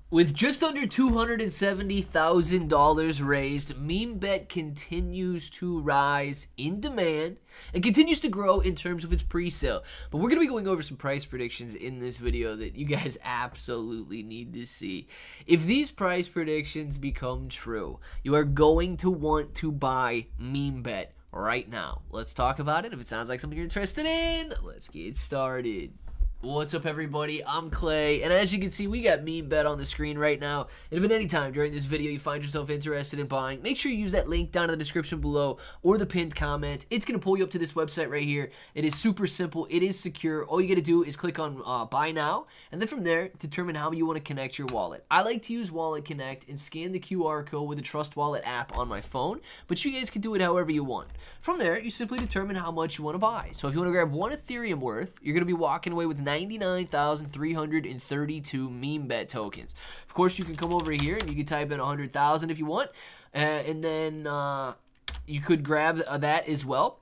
With just under $270,000 raised, MemeBet continues to rise in demand and continues to grow in terms of its pre-sale. But we're going to be going over some price predictions in this video that you guys absolutely need to see. If these price predictions become true, you are going to want to buy MemeBet right now. Let's talk about it. If it sounds like something you're interested in, let's get started. What's up, everybody? I'm Clay, and as you can see, we got MemeBet on the screen right now. And if at any time during this video you find yourself interested in buying, make sure you use that link down in the description below or the pinned comment. It's going to pull you up to this website right here. It is super simple. It is secure. All you got to do is click on Buy Now, and then from there, determine how you want to connect your wallet. I like to use Wallet Connect and scan the QR code with the Trust Wallet app on my phone, but you guys can do it however you want. From there, you simply determine how much you want to buy. So if you want to grab 1 Ethereum worth, you're going to be walking away with 99,332 MemeBet tokens. Of course, you can come over here and you can type in 100,000 if you want, and then you could grab that as well.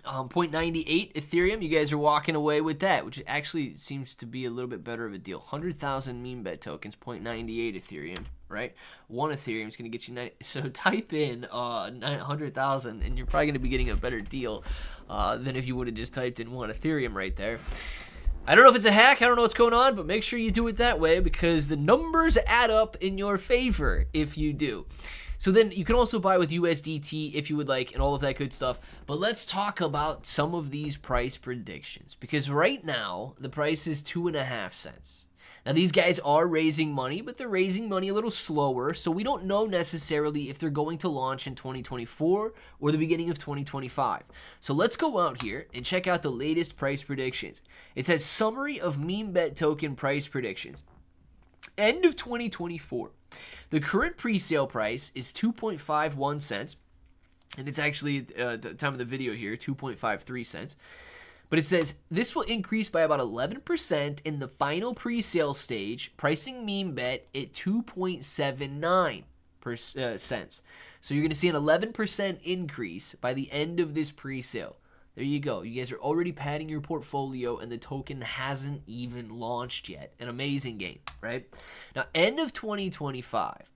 0.98 Ethereum, you guys are walking away with that, which actually seems to be a little bit better of a deal. 100,000 MemeBet tokens, 0.98 Ethereum, right? 1 Ethereum is going to get you 90. So type in 100,000, and you're probably going to be getting a better deal than if you would have just typed in 1 Ethereum right there. I don't know if it's a hack, I don't know what's going on, but make sure you do it that way because the numbers add up in your favor if you do. So then you can also buy with USDT if you would like and all of that good stuff. But let's talk about some of these price predictions because right now the price is 2.5 cents. Now these guys are raising money, but they're raising money a little slower, so we don't know necessarily if they're going to launch in 2024 or the beginning of 2025. So let's go out here and check out the latest price predictions. It says Summary of MemeBet Token Price Predictions. End of 2024. The current pre-sale price is 2.51 cents, and it's actually at the time of the video here, 2.53 cents. But it says this will increase by about 11% in the final pre-sale stage, pricing MemeBet at 2.79 cents. So you're going to see an 11% increase by the end of this pre-sale. There you go. You guys are already padding your portfolio, and the token hasn't even launched yet. An amazing game, right? Now, end of 2025.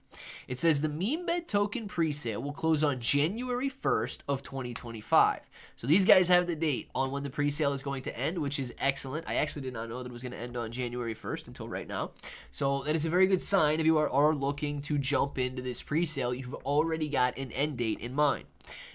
It says the MemeBet token presale will close on January 1st of 2025. So these guys have the date on when the presale is going to end, which is excellent. I actually did not know that it was going to end on January 1st until right now. So that is a very good sign if you are looking to jump into this presale. You've already got an end date in mind.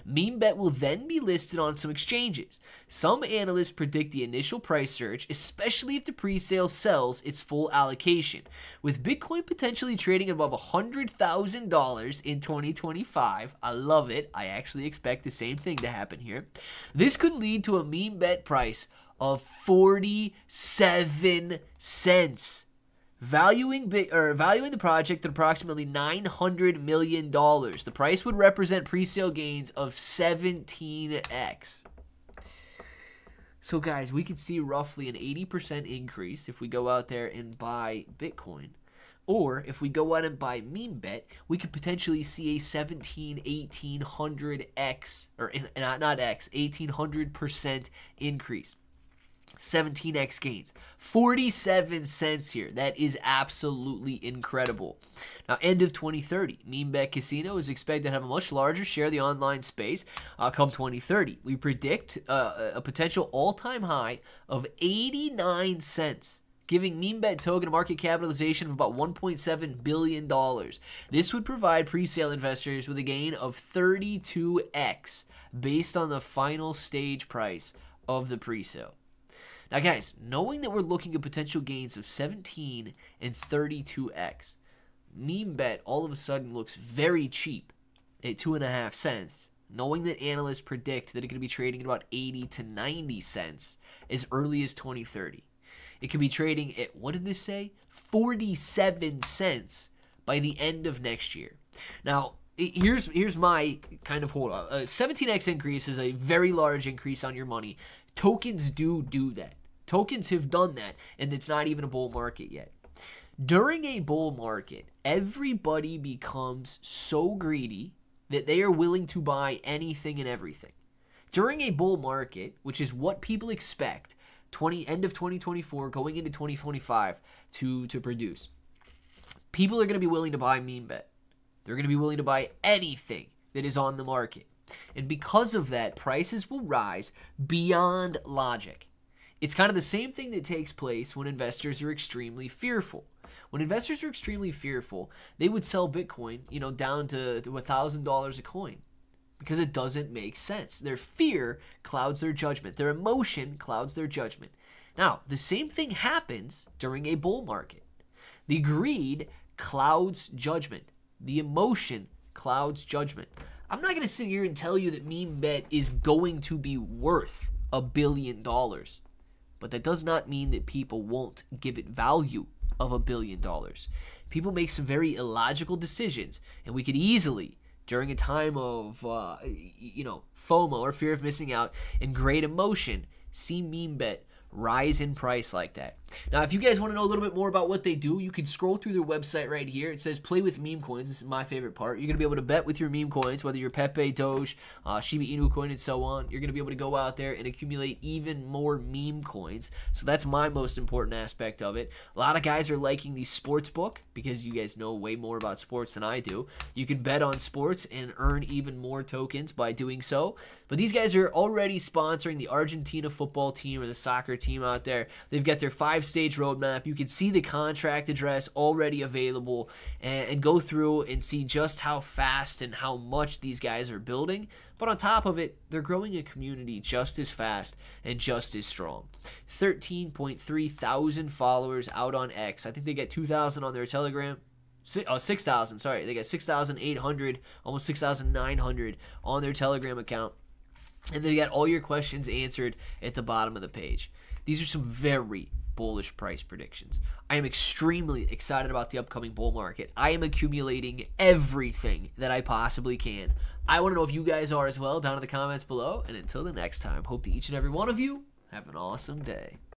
MemeBet will then be listed on some exchanges. Some analysts predict the initial price surge, especially if the presale sells its full allocation. With Bitcoin potentially trading above $100,000 in 2025, I love it. I actually expect the same thing to happen here. This could lead to a MemeBet price of 47 cents. Valuing the project at approximately $900 million. The price would represent presale gains of 17x. So guys, we could see roughly an 80% increase if we go out there and buy Bitcoin. Or if we go out and buy MemeBet, we could potentially see a 1800x, or not x, 1800% increase. 17x gains, 47 cents here. That is absolutely incredible. Now, end of 2030, MemeBet Casino is expected to have a much larger share of the online space come 2030. We predict a potential all-time high of 89 cents, giving MemeBet token a market capitalization of about $1.7 billion. This would provide presale investors with a gain of 32x based on the final stage price of the presale. Now, guys, knowing that we're looking at potential gains of 17 and 32x, MemeBet all of a sudden looks very cheap at 2.5 cents, knowing that analysts predict that it could be trading at about 80 to 90 cents as early as 2030. It could be trading at, what did this say? 47 cents by the end of next year. Now, here's my kind of hold on. A 17x increase is a very large increase on your money. Tokens do that. Tokens have done that, and it's not even a bull market yet. During a bull market, everybody becomes so greedy that they are willing to buy anything and everything. During a bull market, which is what people expect, end of 2024, going into 2025 to produce, people are going to be willing to buy meme bet. They're going to be willing to buy anything that is on the market. And because of that, prices will rise beyond logic. It's kind of the same thing that takes place when investors are extremely fearful. When investors are extremely fearful, they would sell Bitcoin, down to $1,000 a coin because it doesn't make sense. Their fear clouds their judgment. Their emotion clouds their judgment. Now, the same thing happens during a bull market. The greed clouds judgment. The emotion clouds judgment. I'm not going to sit here and tell you that meme bet is going to be worth $1 billion. But that does not mean that people won't give it value of $1 billion. People make some very illogical decisions, and we could easily, during a time of FOMO or fear of missing out and great emotion, see meme bet rise in price like that. Now, if you guys want to know a little bit more about what they do, you can scroll through their website right here. It says play with meme coins. This is my favorite part. You're going to be able to bet with your meme coins, whether you're Pepe, Doge, Shiba Inu coin, and so on. You're going to be able to go out there and accumulate even more meme coins. So that's my most important aspect of it. A lot of guys are liking the sports book because you guys know way more about sports than I do. You can bet on sports and earn even more tokens by doing so. But these guys are already sponsoring the Argentina football team or the soccer team out there. They've got their 5-stage roadmap. You can see the contract address already available and go through and see just how fast and how much these guys are building. But on top of it, they're growing a community just as fast and just as strong. 13.3 thousand followers out on X. I think they get 2,000 on their Telegram. 6,000, sorry. They got 6,800, almost 6,900 on their Telegram account. And they got all your questions answered at the bottom of the page. These are some very bullish price predictions. I am extremely excited about the upcoming bull market. I am accumulating everything that I possibly can. I want to know if you guys are as well down in the comments below. And until the next time, hope that each and every one of you have an awesome day.